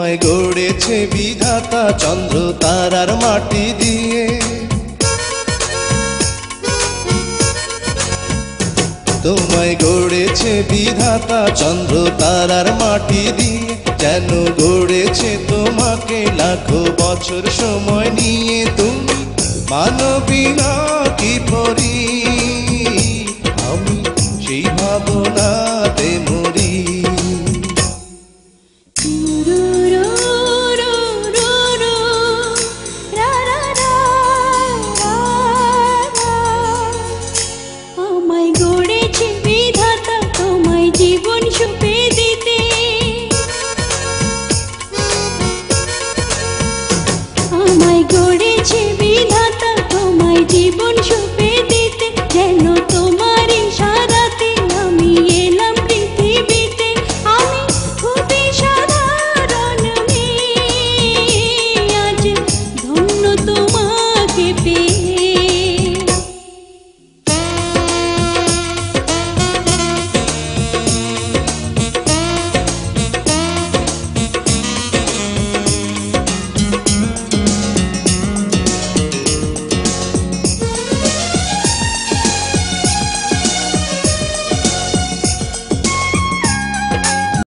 তোমায় গড়েছে বিধাতা চন্দ্র তারার মাটি দিয়ে। তোমায় গড়েছে বিধাতা চন্দ্র তারার মাটি দিয়ে, যেন গড়েছে তোমাকে লাখো বছর সময় নিয়ে। তুমি মানবী না কি পরি, আমি সেই ভাবনাতে মরি। জীবন সুপে দিতে, আমায় গড়েছে বিধাতা তোমায় জীবন সুপে